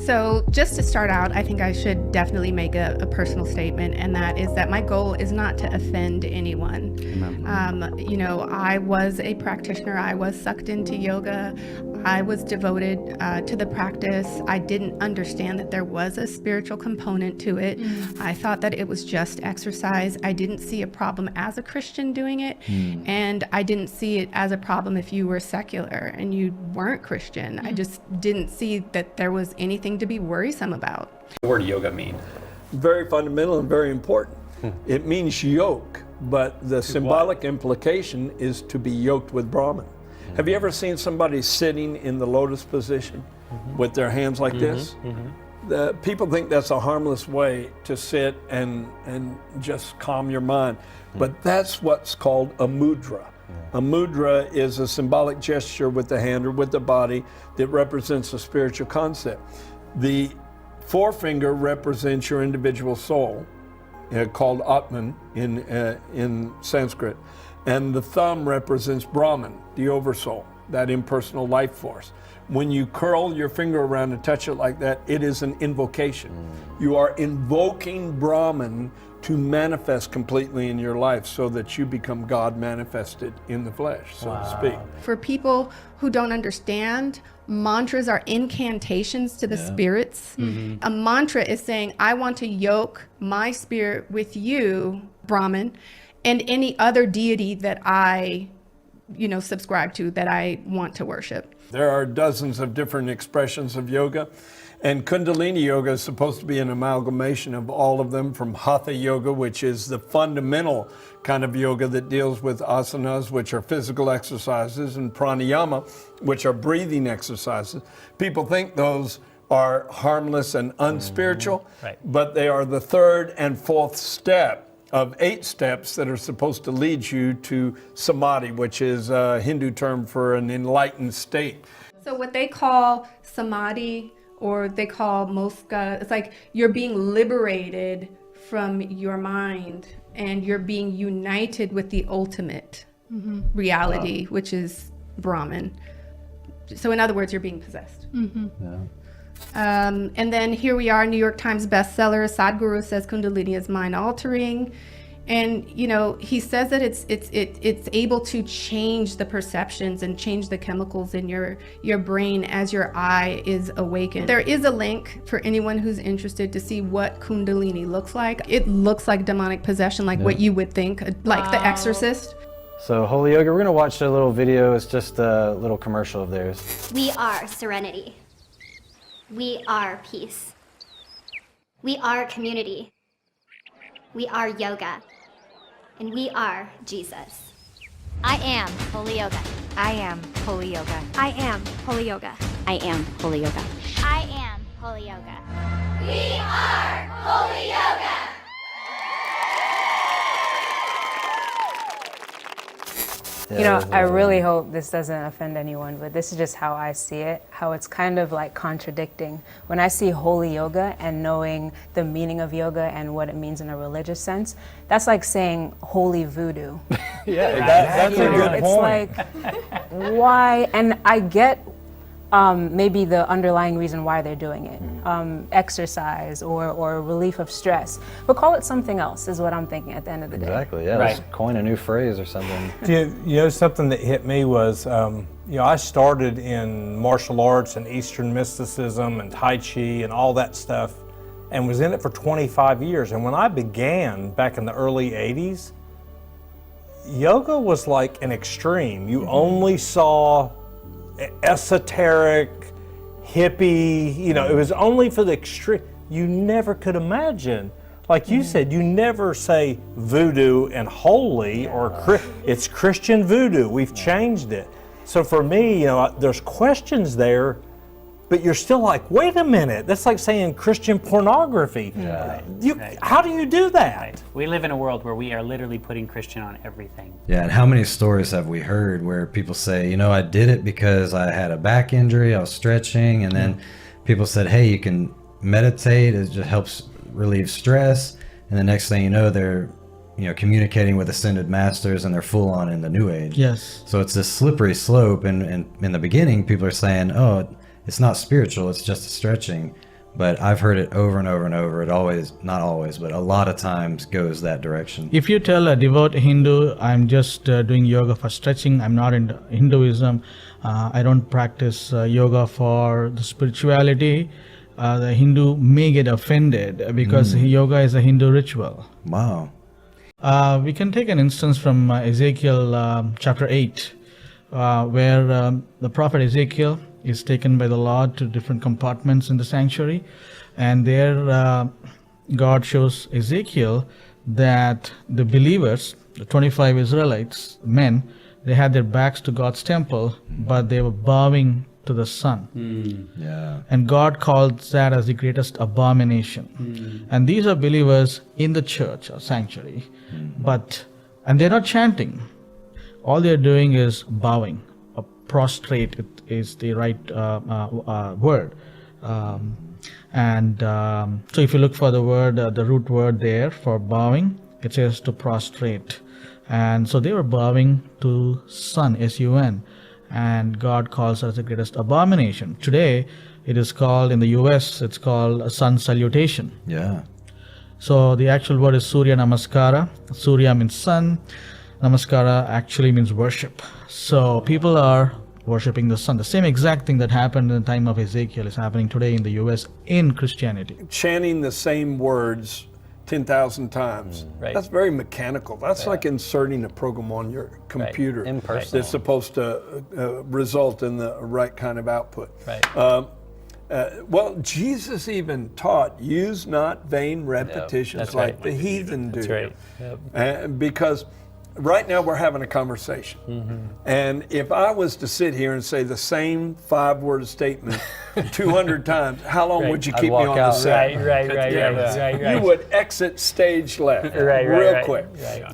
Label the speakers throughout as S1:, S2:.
S1: So just to start out, I think I should definitely make a personal statement, and that is that my goal is not to offend anyone. I was a practitioner. I was sucked into yoga. I was devoted to the practice. I didn't understand that there was a spiritual component to it. I thought that it was just exercise. I didn't see a problem as a Christian doing it, and I didn't see it as a problem if you were secular and you weren't Christian. I just didn't see that there was anything to be worrisome about.
S2: What the word yoga mean?
S3: Very fundamental and very important. It means yoke, but the symbolic implication is to be yoked with Brahman. Have you ever seen somebody sitting in the lotus position with their hands like this? The people think that's a harmless way to sit and just calm your mind, but that's what's called a mudra. A mudra is a symbolic gesture with the hand or with the body that represents a spiritual concept. The forefinger represents your individual soul, called Atman in Sanskrit, and the thumb represents Brahman, the oversoul, that impersonal life force. When you curl your finger around and touch it like that, it is an invocation. You are invoking Brahman to manifest completely in your life so that you become God manifested in the flesh, so to speak.
S1: For people who don't understand, mantras are incantations to the spirits. A mantra is saying, I want to yoke my spirit with you, Brahman, and any other deity that I, subscribe to, that I want to worship.
S3: There are dozens of different expressions of yoga, and Kundalini yoga is supposed to be an amalgamation of all of them, from Hatha yoga, which is the fundamental kind of yoga that deals with asanas, which are physical exercises, and pranayama, which are breathing exercises. People think those are harmless and unspiritual, but they are the third and fourth step of 8 steps that are supposed to lead you to samadhi, which is a Hindu term for an enlightened state.
S1: So what they call samadhi, or they call moksha, it's like you're being liberated from your mind and you're being united with the ultimate reality, which is Brahman. So in other words, you're being possessed. And then here we are, New York Times bestseller. Sadhguru says Kundalini is mind altering, and he says that it's able to change the perceptions and change the chemicals in your brain as your eye is awakened. There is a link for anyone who's interested to see what Kundalini looks like. It looks like demonic possession, like what you would think, like The Exorcist.
S4: So Holy Yoga, we're gonna watch a little video. It's just a little commercial of theirs.
S5: We are serenity. We are peace. We are community. We are yoga. And we are Jesus. I am Holy Yoga.
S6: I am Holy Yoga.
S5: I am Holy Yoga.
S6: I am Holy Yoga.
S5: I am Holy Yoga.
S7: We are Holy Yoga.
S8: I really hope this doesn't offend anyone, but this is just how I see it, how it's kind of like contradicting. When I see Holy Yoga and knowing the meaning of yoga and what it means in a religious sense, that's like saying holy voodoo.
S4: That's a good
S8: It's
S4: point.
S8: like, why? And I get maybe the underlying reason why they're doing it, exercise or relief of stress, but call it something else is what I'm thinking at the end of the day.
S4: Exactly, yeah. Let's coin a new phrase or something.
S9: Something that hit me was, I started in martial arts and Eastern mysticism and Tai Chi and all that stuff, and was in it for 25 years. And when I began back in the early 80s, yoga was like an extreme. You only saw esoteric, hippie, it was only for the extreme. You never could imagine, like you said, you never say voodoo and holy or it's Christian voodoo. We've changed it. So for me, there's questions there, but you're still like, wait a minute, that's like saying Christian pornography. How do you do that?
S10: Right. We live in a world where we are literally putting Christian on everything.
S11: Yeah, and how many stories have we heard where people say, I did it because I had a back injury, I was stretching, and then people said, hey, you can meditate, it just helps relieve stress, and the next thing you know, they're communicating with ascended masters and they're full on in the new age.
S12: Yes.
S11: So it's this slippery slope, and in the beginning, people are saying, oh, it's not spiritual, it's just a stretching. but I've heard it over and over and over. It always, not always, but a lot of times goes that direction.
S2: If you tell a devout Hindu, I'm just doing yoga for stretching, I'm not in Hinduism, I don't practice yoga for the spirituality, the Hindu may get offended because yoga is a Hindu ritual.
S11: Wow.
S2: We can take an instance from Ezekiel chapter 8, where the prophet Ezekiel is taken by the Lord to different compartments in the sanctuary, and there God shows Ezekiel that the believers, the 25 Israelites, men, they had their backs to God's temple, but they were bowing to the sun.
S11: Yeah.
S2: And God calls that as the greatest abomination. And these are believers in the church or sanctuary, and they're not chanting. All they're doing is bowing. Prostrate is the right word. So if you look for the word, the root word there for bowing, it says to prostrate. And so they were bowing to sun, S-U-N. And God calls us the greatest abomination. Today, it is called, in the US, it's called a sun salutation.
S11: Yeah.
S2: So the actual word is Surya Namaskara. Surya means sun. Namaskara actually means worship. So people are worshipping the sun. The same exact thing that happened in the time of Ezekiel is happening today in the US in Christianity.
S3: Chanting the same words 10,000 times.
S12: Right.
S3: That's very mechanical. That's like inserting a program on your computer.
S12: Impersonal.
S3: That's supposed to result in the right kind of output.
S12: Right.
S3: Well, Jesus even taught, use not vain repetitions like the heathen do.
S12: That's right. Yep.
S3: Because right now we're having a conversation. And if I was to sit here and say the same 5-word statement 200 times, how long would you keep me on the set?
S12: Right.
S3: You would exit stage left real quick.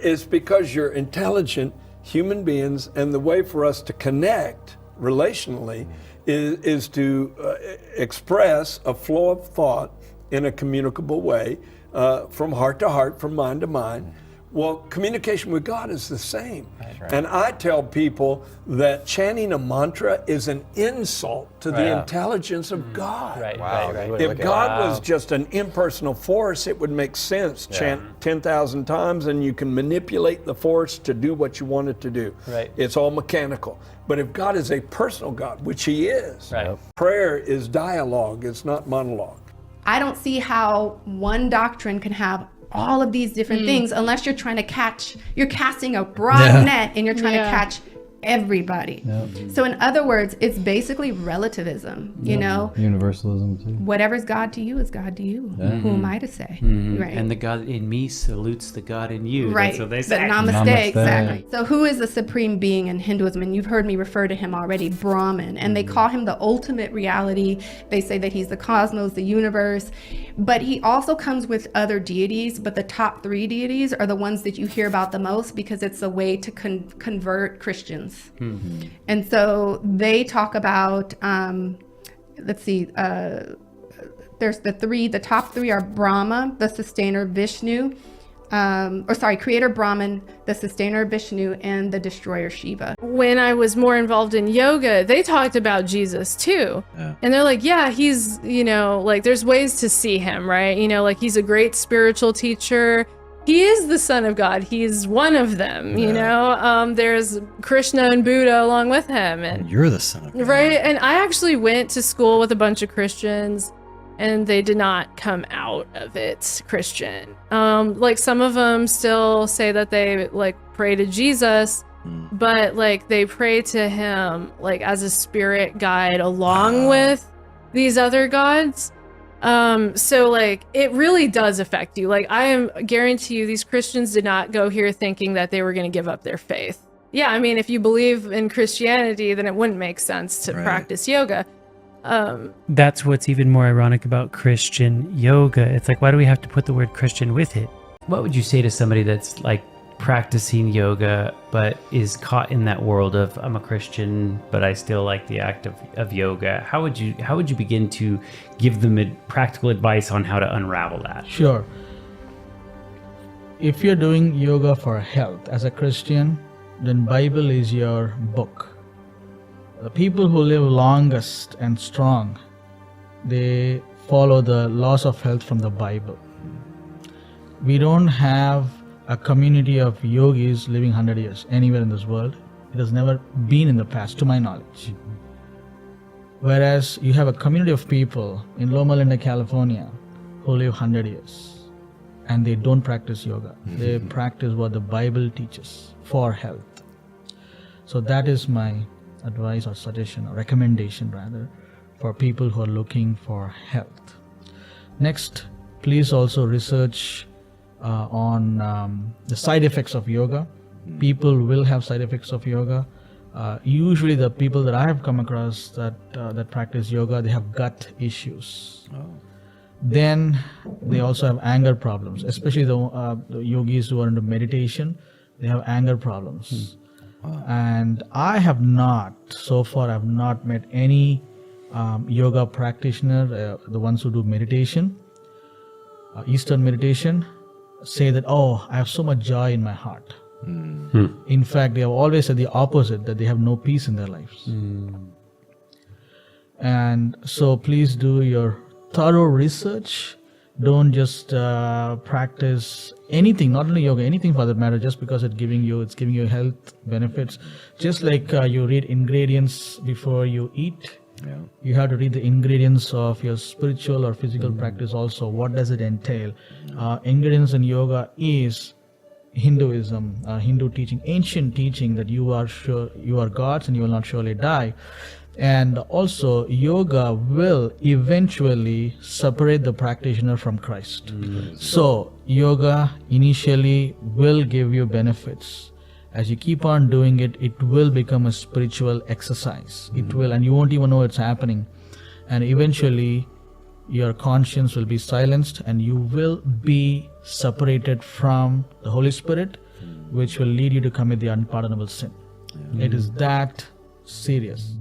S3: It's because you're intelligent human beings, and the way for us to connect relationally is to express a flow of thought in a communicable way, from heart to heart, from mind to mind. Well, communication with God is the same. And I tell people that chanting a mantra is an insult to the intelligence of God. If God was just an impersonal force, it would make sense. Chant 10,000 times and you can manipulate the force to do what you want it to do. It's all mechanical. But if God is a personal God, which He is, prayer is dialogue, it's not monologue.
S1: I don't see how one doctrine can have all of these different things unless you're trying to catch, you're casting a broad net and you're trying to catch everybody. So in other words, it's basically relativism, you know?
S11: Universalism too.
S1: Whatever's God to you is God to you. Who am I to say? Right.
S10: And the God in me salutes the God in you.
S1: Right.
S10: That's what they say.
S1: But namaste, exactly. So who is the supreme being in Hinduism? And you've heard me refer to him already, Brahman. And they call him the ultimate reality. They say that he's the cosmos, the universe. But he also comes with other deities, but the top 3 deities are the ones that you hear about the most because it's a way to convert Christians. And so they talk about, let's see, there's the top 3 are Brahma, the sustainer Vishnu, creator Brahman, the sustainer Vishnu, and the destroyer Shiva.
S13: When I was more involved in yoga, they talked about Jesus too. And they're like, yeah, he's, like there's ways to see him, right? Like he's a great spiritual teacher. He is the Son of God. He's one of them, there's Krishna and Buddha along with him. And
S11: you're the Son of God.
S13: Right. And I actually went to school with a bunch of Christians and they did not come out of it Christian. Like some of them still say that they like pray to Jesus, but like they pray to him like as a spirit guide along with these other gods. So like it really does affect you. Like guarantee you these Christians did not go here thinking that they were going to give up their faith. Yeah, I mean, if you believe in Christianity, then it wouldn't make sense to practice yoga.
S10: That's what's even more ironic about Christian yoga. It's like, why do we have to put the word Christian with it? What would you say to somebody that's like practicing yoga but is caught in that world of I'm a Christian but I still like the act of yoga? How would you begin to give them practical advice on how to unravel that?
S2: Sure. If you're doing yoga for health as a Christian, then Bible is your book. The people who live longest and strong, they follow the laws of health from the Bible. We don't have a community of yogis living 100 years anywhere in this world. It has never been in the past, to my knowledge. Whereas you have a community of people in Loma Linda, California, who live 100 years, and they don't practice yoga. They practice what the Bible teaches for health. So that is my advice or suggestion or recommendation rather for people who are looking for health. Next, please also research on the side effects of yoga. People will have side effects of yoga. Usually the people that I have come across that practice yoga, they have gut issues. Then they also have anger problems, especially the yogis who are into meditation. They have anger problems. And I have not, so far I have not met any yoga practitioner, the ones who do meditation, Eastern meditation, say that, oh, I have so much joy in my heart. In fact, they have always said the opposite, that they have no peace in their lives. And so please do your thorough research. Don't just practice anything, not only yoga, anything for that matter, just because it's giving you health benefits. Just like you read ingredients before you eat, you have to read the ingredients of your spiritual or physical practice also. What does it entail? Ingredients in yoga is Hinduism, Hindu teaching, ancient teaching that you are gods and you will not surely die. And also yoga will eventually separate the practitioner from Christ. So yoga initially will give you benefits. As you keep on doing it, it will become a spiritual exercise. It will, and you won't even know it's happening. And eventually your conscience will be silenced and you will be separated from the Holy Spirit, which will lead you to commit the unpardonable sin. It is that serious.